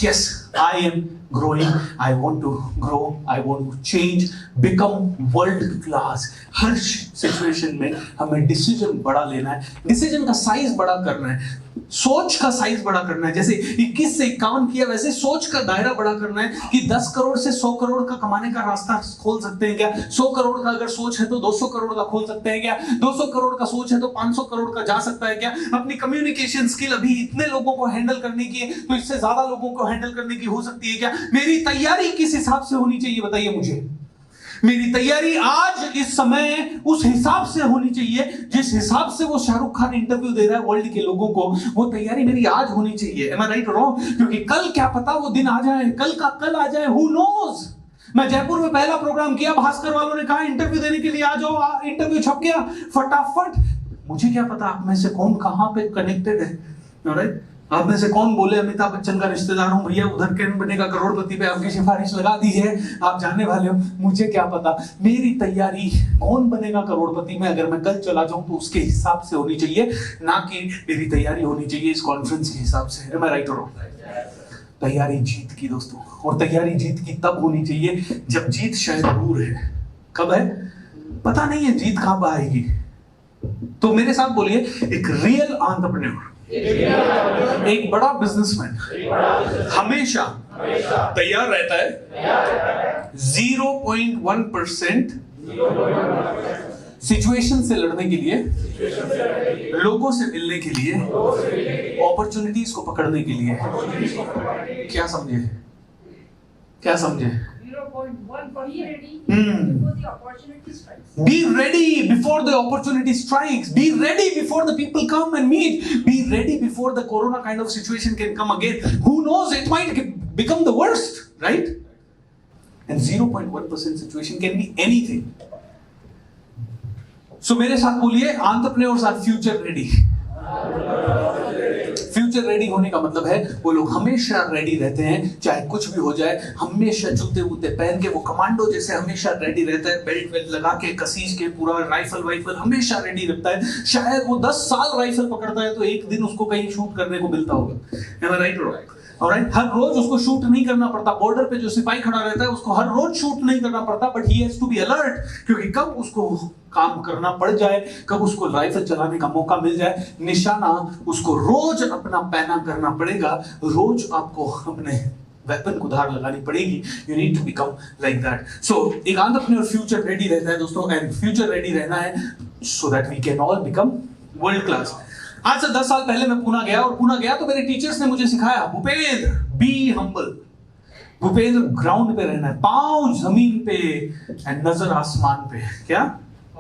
Yes, I am growing. I want to grow. I want to change, become world class. Her situation में हमें decision बड़ा लेना है, decision का size बड़ा करना है, सोच का साइज बड़ा करना है। जैसे 21 से 51 किया, वैसे सोच का दायरा बड़ा करना है कि 10 करोड़ से 100 करोड़ का कमाने का रास्ता खोल सकते हैं क्या? 100 करोड़ का अगर सोच है तो 200 करोड़ का खोल सकते हैं क्या? 200 करोड़ का सोच है तो 500 करोड़ का जा सकता है क्या? अपनी कम्युनिकेशन स्किल अभी इतने लोगों को हैंडल करने की है, तो इससे ज्यादा लोगों को हैंडल करने की हो सकती है क्या? मेरी तैयारी किस हिसाब से होनी चाहिए, बताइए मुझे। मेरी तैयारी आज इस समय उस हिसाब से होनी चाहिए जिस हिसाब से वो शाहरुख खान इंटरव्यू दे रहा है वर्ल्ड के लोगों को, वो तैयारी मेरी आज होनी चाहिए। Am I right or wrong? क्योंकि कल क्या पता वो दिन आ जाए, कल का कल आ जाए, who knows? मैं जयपुर में पहला प्रोग्राम किया, भास्कर वालों ने कहा इंटरव्यू देने के लिए आ जाओ, इंटरव्यू छप गया फटाफट। मुझे क्या पता आप में से कौन कहां पे कनेक्टेड है, राइट? आप में से कौन बोले अमिताभ बच्चन का रिश्तेदार हूं भैया, उधर कैन बनेगा करोड़पति पे आपकी सिफारिश लगा दी है, आप जानने वाले हो। मुझे क्या पता, मेरी तैयारी कौन बनेगा करोड़पति में अगर मैं कल चला जाऊं तो उसके हिसाब से होनी चाहिए, ना कि मेरी तैयारी होनी चाहिए इस कॉन्फ्रेंस के हिसाब से। Am I right or wrong? तैयारी जीत की दोस्तों, और तैयारी जीत की तब होनी चाहिए जब जीत शायद दूर है। कब है पता नहीं है, जीत कहां आएगी। तो मेरे साथ बोलिए, एक रियल एंटरप्रेन्योर, एक बड़ा बिजनेसमैन हमेशा तैयार रहता है 0.1% सिचुएशन से लड़ने के लिए, लोगों से मिलने के लिए, अपॉर्चुनिटीज को पकड़ने के लिए। क्या समझे, क्या समझे? Be ready before the opportunity strikes. Be ready before the people come and meet. Be ready before the corona kind of situation can come again. Who knows, it might become the worst, right? And 0.1% situation can be anything. So मेरे साथ बोलिए, entrepreneurs are future ready. Future ready होने का मतलब है वो लोग हमेशा रेडी रहते हैं, चाहे कुछ भी हो जाए, हमेशा जूते वूते पहन के, वो कमांडो जैसे हमेशा रेडी रहता है, बेल्ट वेल्ट लगा के, कसीज के, पूरा राइफल वाइफल हमेशा रेडी रहता है। शायद वो 10 साल राइफल पकड़ता है तो एक दिन उसको कहीं शूट करने को मिलता होगा। Am I right or wrong? Alright? हर रोज उसको शूट नहीं करना पड़ता, बॉर्डर पे जो सिपाही खड़ा रहता है उसको हर रोज शूट नहीं करना पड़ता, but he has to be alert, क्योंकि कब उसको काम करना पड़ जाए, कब उसको राइफल चलाने का मौका मिल जाए, निशाना उसको रोज अपना पैना करना पड़ेगा, रोज आपको अपने वेपन को धार लगानी पड़ेगी। You need to become like that. So एक एंटरप्रेन्योर फ्यूचर रेडी रहता है दोस्तों, एंड फ्यूचर रेडी रहना है so that we can all become world class. आज से 10 साल पहले मैं पुणे गया, और पुणे गया तो मेरे टीचर्स ने मुझे सिखाया, Bhupendra be humble. Bhupendra ground पे रहना है, पांव जमीन पे एंड नजर आसमान पे। क्या?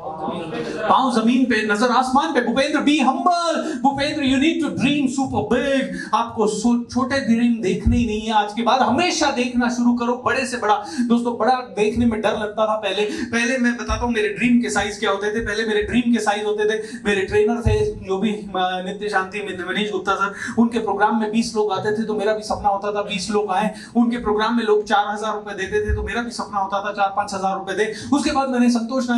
पांव जमीन पे नजर आसमान पे। Bhupendra be humble. Bhupendra you need to dream super big. आपको छोटे ड्रीम देखने ही नहीं है, आज के बाद हमेशा देखना शुरू करो बड़े से बड़ा। दोस्तों बड़ा देखने में डर लगता था पहले मैं बताता हूँ मेरे ड्रीम के साइज क्या होते थे। पहले मेरे ड्रीम के साइज होते थे, मेरे ट्रेनर थे जो भी नित्य शांति मनीष गुप्ता सर, उनके प्रोग्राम में 20 लोग आते थे तो मेरा भी सपना होता था 20 लोग आए। उनके प्रोग्राम में लोग 4000 रुपए देते थे तो मेरा भी सपना होता था 4-5 हजार रुपए दे। उसके बाद मैंने संतोष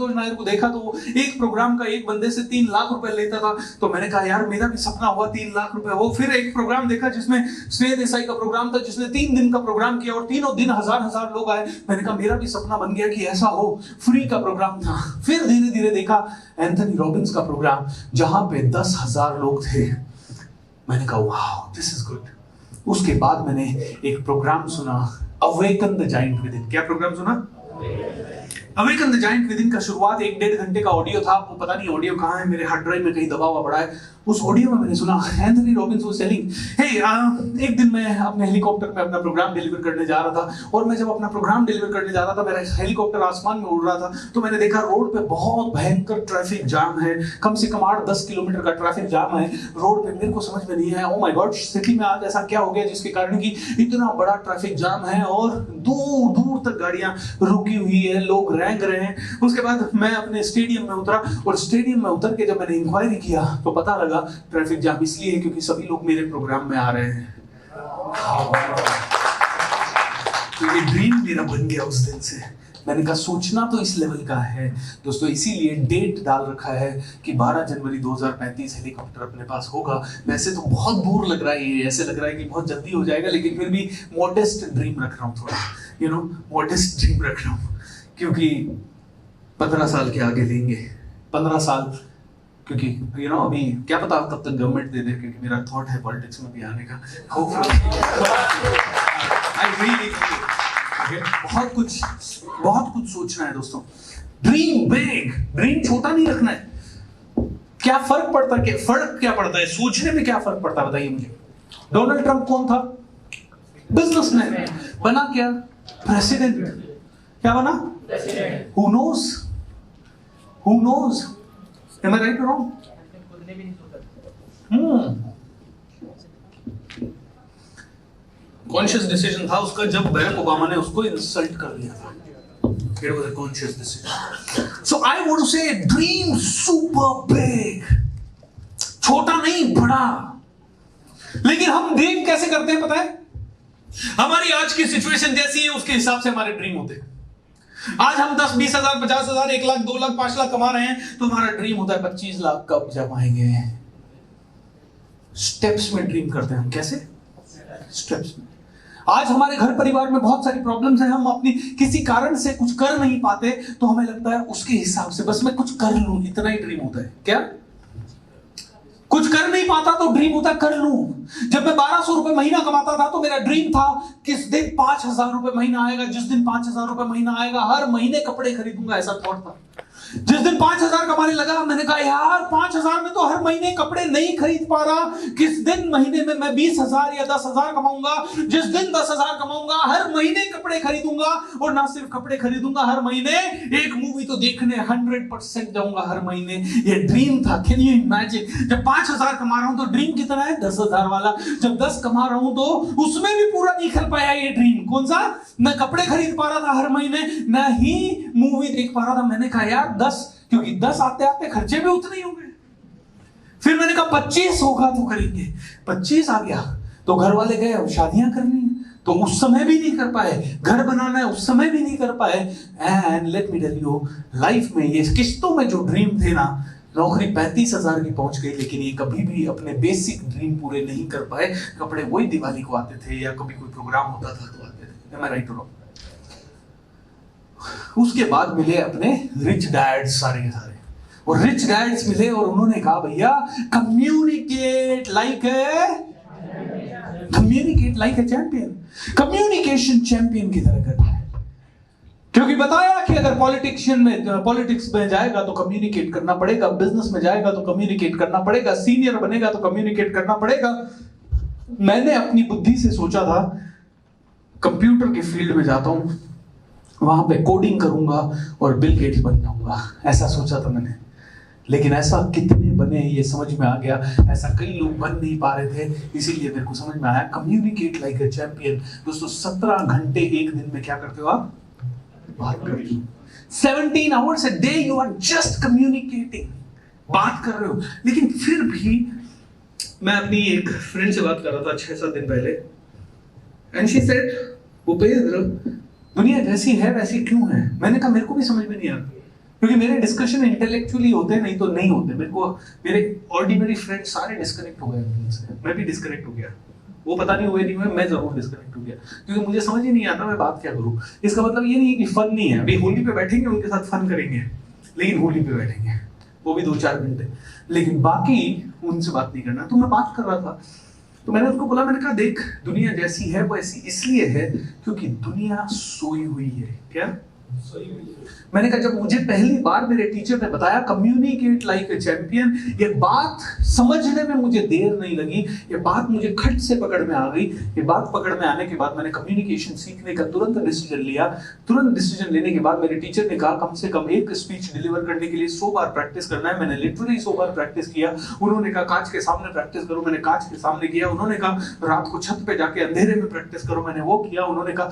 नायर को देखा तो वो एक प्रोग्राम का एक बंदे से 3 लाख रुपए लेता था, तो मैंने कहा यार मेरा भी सपना हुआ 3 लाख रुपए हो। फिर एक प्रोग्राम देखा जिसमें स्नेह देसाई का प्रोग्राम था, जिसने 3 दिन का प्रोग्राम किया और तीनों दिन हजार लोग आए। मैंने कहा मेरा भी सपना बन गया कि ऐसा हो, फ्री का प्रोग्राम था। फिर धीरे धीरे देखा एंथनी रॉबिन्स का प्रोग्राम जहां पे 10,000 लोग थे। मैंने कहा वाओ दिस इज गुड। उसके बाद मैंने एक प्रोग्राम सुना, awaken the giant with in. क्या प्रोग्राम सुना? Awaken the giant with in का शुरुआत 1-1.5 घंटे का ऑडियो था। वो पता नहीं ऑडियो कहाँ है, मेरे हार्ड ड्राइव में कहीं दबा हुआ पड़ा है। उस ऑडियो में मैंने सुना एंथनी रॉबिन्स वाज टेलिंग, हे एक दिन मैं अपने हेलीकॉप्टर में अपना प्रोग्राम डिलीवर करने जा रहा था, और मैं जब अपना प्रोग्राम डिलीवर करने जा रहा था, मेरा हेलीकॉप्टर आसमान में उड़ रहा था, तो मैंने देखा रोड पे बहुत भयंकर ट्रैफिक जाम है, कम से कम 8-10 किलोमीटर का ट्रैफिक जाम है रोड पे। मेरे को समझ में नहीं आया, ओ माय गॉड सिटी में आज ऐसा क्या हो गया जिसके कारण कि इतना बड़ा ट्रैफिक जाम है और दूर दूर तक गाड़ियां रुकी हुई है, लोग रेंग रहे हैं। उसके बाद मैं अपने स्टेडियम में उतरा, और स्टेडियम में उतर के जब मैंने इंक्वायरी किया तो पता लगा ट्रैफिक जाम इसलिए है क्योंकि सभी लोग मेरे प्रोग्राम में आ रहे हैं। तो ये ड्रीम मेरा बन गया उस दिन से। मैंने कहा सोचना तो इस लेवल का है दोस्तों, इसीलिए डेट डाल रखा है कि 12 जनवरी 2035 हेलीकॉप्टर अपने पास होगा। वैसे तो बहुत दूर लग रहा है, ये ऐसे लग रहा है कि बहुत जल्दी हो जाएगा, लेकिन फिर भी मॉडेस्ट ड्रीम रख रहा हूँ, थोड़ा मॉडेस्ट ड्रीम रख रहा हूँ, क्योंकि 15 साल के आगे लेंगे, 15 साल, क्योंकि अभी क्या पता कब तक गवर्नमेंट दे दे, क्योंकि मेरा थॉट है पॉलिटिक्स में भी आने का। बहुत कुछ सोचना है दोस्तों। ड्रीम बिग, ड्रीम छोटा नहीं रखना है। क्या फर्क पड़ता है सोचने में, क्या फर्क पड़ता है बताइए मुझे। डोनाल्ड ट्रंप कौन था? बिजनेसमैन। बना क्या? प्रेसिडेंट। क्या बना? Who knows? Am I right or wrong? Conscious decision था उसका जब बैरक ओबामा ने उसको इंसल्ट कर दिया था। It was a conscious decision. So I want to say, dream super big. छोटा नहीं, बड़ा। लेकिन हम ड्रीम कैसे करते हैं पता है? हमारी आज की सिचुएशन जैसी है उसके हिसाब से हमारे ड्रीम होते हैं। आज हम 10, 20 हजार, 50 हजार, 1 लाख, 2 लाख, 5 लाख कमा रहे हैं, तो हमारा ड्रीम होता है 25 लाख कब जमाएंगे। स्टेप्स में ड्रीम करते हैं हम। कैसे? स्टेप्स में। आज हमारे घर परिवार में बहुत सारी प्रॉब्लम्स हैं, हम अपनी किसी कारण से कुछ कर नहीं पाते, तो हमें लगता है उसके हिसाब से बस मैं कुछ कर लूं, इतना ही ड्रीम होता है। क्या? कुछ कर नहीं पाता तो ड्रीम होता है कर लूं। जब मैं 1200 रुपए महीना कमाता था तो मेरा ड्रीम था किस दिन 5000 रुपए महीना आएगा, जिस दिन 5000 रुपए महीना आएगा हर महीने कपड़े खरीदूंगा, ऐसा थॉट था। जिस दिन 5000 कमाने लगा मैंने कहा यार 5000 में तो हर महीने कपड़े नहीं खरीद पा रहा, किस दिन महीने में मैं 20,000 या 10,000 कमाऊंगा, जिस दिन 10,000 कमाऊंगा हर महीने कपड़े खरीदूंगा, और ना सिर्फ कपड़े खरीदूंगा, हर महीने एक मूवी तो देखने 100% जाऊंगा हर महीने। ये ड्रीम था। Can you imagine? जब 5000 कमा रहा हूं तो ड्रीम कितना है? 10,000 वाला। जब 10 कमा रहा हूं तो उसमें भी पूरा नहीं कर पाया ये ड्रीम। कौन सा? न कपड़े खरीद पा रहा था हर महीने, न ही मूवी देख पा रहा था। मैंने कहा यार 10, क्योंकि 10 आते आते खर्चे भी उतने ही हो गए। फिर मैंने कहा 25 होगा तो करेंगे। 25 आ गया तो घर वाले गए अब शादियां करनी है, तो उस समय भी नहीं कर पाए। घर बनाना है उस समय भी नहीं कर पाए। And let me tell you, life में ये किस्तों में जो ड्रीम थे ना, नौकरी 35,000 की पहुंच गई, लेकिन ये कभी भी अपने बेसिक ड्रीम पूरे नहीं कर पाए। कपड़े वही दिवाली को आते थे या कभी कोई प्रोग्राम होता था तो आते थे। Am I right or wrong? उसके बाद मिले अपने रिच डैड्स सारे के सारे, और रिच डैड्स मिले और उन्होंने कहा भैया communicate like a champion, communication champion की तरह करना है। क्योंकि बताया कि अगर पॉलिटिक्स में जाएगा तो कम्युनिकेट करना पड़ेगा, बिजनेस में जाएगा तो कम्युनिकेट करना पड़ेगा, सीनियर बनेगा तो कम्युनिकेट करना पड़ेगा। मैंने अपनी बुद्धि से सोचा था कंप्यूटर के फील्ड में जाता हूं, वहां पे कोडिंग करूंगा और बिल गेट्स बन जाऊंगा, ऐसा सोचा था मैंने। लेकिन ऐसा कितने बने ये समझ में आ गया, ऐसा कई लोग बन नहीं पा रहे थे, इसीलिए मेरे को समझ में आया कम्युनिकेट लाइक ए चैंपियन। दोस्तों 17 घंटे एक दिन में क्या करते हो आप? बात करते हो। 17 hours a day you are just communicating, बात कर रहे हो। लेकिन फिर भी मैं अपनी एक फ्रेंड से बात कर रहा था 6-7 दिन पहले, एंड शी सेड भूपेंद्र दुनिया जैसी है वैसी क्यों है? मैंने कहा मेरे को भी समझ में नहीं आता, क्योंकि मेरे डिस्कशन इंटेलेक्चुअली होते हैं, नहीं तो नहीं होते। मेरे को मेरे ऑर्डिनरी फ्रेंड सारे डिस्कनेक्ट हो गए उनसे, मैं भी डिस्कनेक्ट हो गया। वो पता नहीं हुए नहीं हुए, मैं जरूर डिस्कनेक्ट हो गया, क्योंकि मुझे समझ ही नहीं आता मैं बात क्या करूं। इसका मतलब ये नहीं है कि फन नहीं है। अभी होली पे बैठेंगे उनके साथ फन करेंगे, लेकिन होली पे बैठेंगे वो भी 2-4 घंटे, लेकिन बाकी उनसे बात नहीं करना। तो मैं बात कर रहा था तो मैंने उसको बोला, मैंने कहा देख दुनिया जैसी है वो ऐसी इसलिए है क्योंकि दुनिया सोई हुई है। क्या सोई हुई है? मैंने कहा जब मुझे पहली बार मेरे टीचर ने बताया कम्युनिकेट लाइक ए चैंपियन, ये बात समझने में मुझे देर नहीं लगी, ये बात मुझे खट से पकड़ में आ गई। ये बात पकड़ में आने के बाद मैंने कम्युनिकेशन सीखने का तुरंत डिसीजन लिया। तुरंत डिसीजन लेने के बाद मेरे टीचर ने कहा कम से कम एक स्पीच डिलीवर करने के लिए 100 बार प्रैक्टिस करना है। मैंने लिटरली 100 बार प्रैक्टिस किया। उन्होंने कहा कांच के सामने प्रैक्टिस करो, मैंने कांच के सामने किया। उन्होंने कहा रात को छत पे जाके अंधेरे में प्रैक्टिस करो, मैंने वो किया। उन्होंने कहा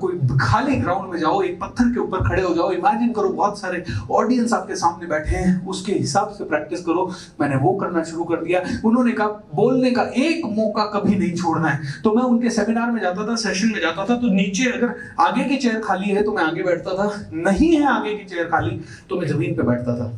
कोई खाली ग्राउंड में जाओ, एक पत्थर पत्थर के ऊपर खड़े हो जाओ, इमेजिन करो बहुत सारे ऑडियंस आपके सामने बैठे हैं, उसके हिसाब से प्रैक्टिस करो। मैंने वो करना शुरू कर दिया। उन्होंने कहा बोलने का एक मौका कभी नहीं छोड़ना है। तो मैं उनके सेमिनार में जाता था, सेशन में जाता था, तो नीचे अगर आगे की चेयर खाली है तो मैं आगे बैठता था, नहीं है आगे की चेयर खाली तो मैं जमीन पे बैठता था।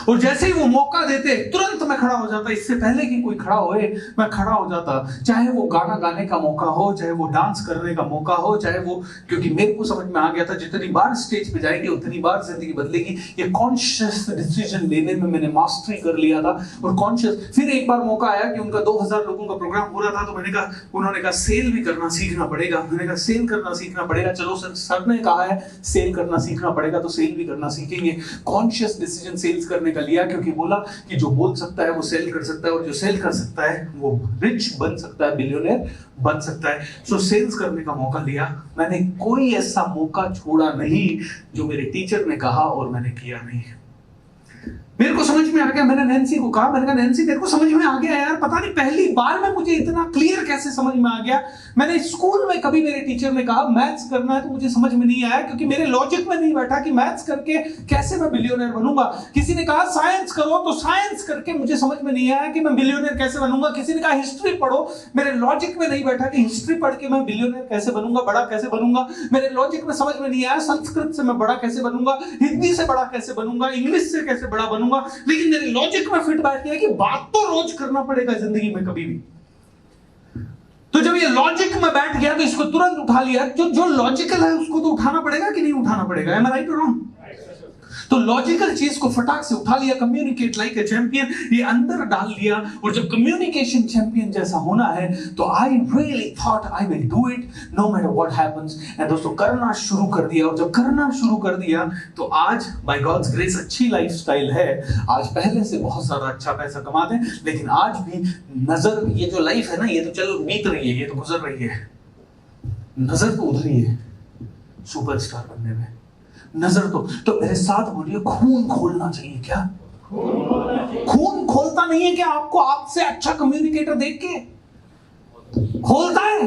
और जैसे ही वो मौका देते तुरंत मैं खड़ा हो जाता, इससे पहले कि कोई खड़ा होए मैं खड़ा हो जाता। चाहे वो गाना गाने का मौका हो, चाहे वो डांस करने का मौका हो, चाहे वो, क्योंकि मेरे को समझ में आ गया था जितनी बार स्टेज पे जाएंगे उतनी बार जिंदगी बदलेगी। ये कॉन्शियस डिसीजन लेने में मैंने मास्टरी कर लिया था। और कॉन्शियस, फिर एक बार मौका आया कि उनका 2000 लोगों का प्रोग्राम हो रहा था, तो मैंने कहा, उन्होंने कहा सेल भी करना सीखना पड़ेगा। मैंने कहा सेल करना सीखना पड़ेगा, चलो सर ने कहा है सेल करना सीखना पड़ेगा तो सेल भी करना सीखेंगे। कॉन्शियस डिसीजन सेल्स करने का लिया, क्योंकि बोला कि जो बोल सकता है वो सेल कर सकता है, और जो सेल कर सकता है वो रिच बन सकता है, बिलियनर बन सकता है। सो सेल्स करने का मौका लिया। मैंने कोई ऐसा मौका छोड़ा नहीं जो मेरे टीचर ने कहा और मैंने किया नहीं। मेरे को समझ में आ गया, मैंने नैन्सी को कहा, मैंने कहा नैन्सी तेरे को समझ में आ गया यार, पता नहीं पहली बार में मुझे इतना क्लियर कैसे समझ में आ गया। मैंने स्कूल में कभी मेरे टीचर ने कहा मैथ्स करना है तो मुझे समझ में नहीं आया, क्योंकि मेरे लॉजिक में नहीं बैठा कि मैथ्स करके कैसे मैं बिलियनर बनूंगा। किसी ने कहा साइंस करो तो साइंस करके मुझे समझ में नहीं आया कि मैं बिलियनर कैसे बनूंगा। किसी ने कहा हिस्ट्री पढ़ो, मेरे लॉजिक में नहीं बैठा कि हिस्ट्री पढ़ के मैं बिलियनर कैसे बनूंगा, बड़ा कैसे बनूंगा। मेरे लॉजिक में समझ में नहीं आया संस्कृत से मैं बड़ा कैसे बनूंगा, हिंदी से बड़ा कैसे बनूंगा, इंग्लिश से कैसे बड़ा बनूंगा। लेकिन मेरे लॉजिक में फिट बैठ गया कि बात तो रोज करना पड़ेगा जिंदगी में कभी भी। तो जब ये लॉजिक में बैठ गया तो इसको तुरंत उठा लिया। जो लॉजिकल है उसको तो उठाना पड़ेगा कि नहीं उठाना पड़ेगा? एम आई राइट और रॉन्ग? तो लॉजिकल चीज को फटाक से उठा लिया, कम्युनिकेट लाइक ए चैंपियन, ये अंदर डाल लिया। और जब कम्युनिकेशन चैंपियन जैसा होना है तो I really thought I will do it no matter what happens. And दोस्तों करना शुरू कर दिया। और जब करना शुरू कर दिया तो आज बाय गॉड्स ग्रेस अच्छी लाइफस्टाइल है। आज पहले से बहुत ज्यादा अच्छा पैसा कमाते हैं, लेकिन आज भी नजर, ये जो लाइफ है ना, ये तो चल बीत रही है, ये तो गुजर रही है, नजर तो उधर ही है सुपरस्टार बनने में। नजर तो मेरे साथ बोलिए, खून खोलना चाहिए। क्या खून खोलता नहीं है क्या आपको आपसे अच्छा कम्युनिकेटर देख के? खोलता है।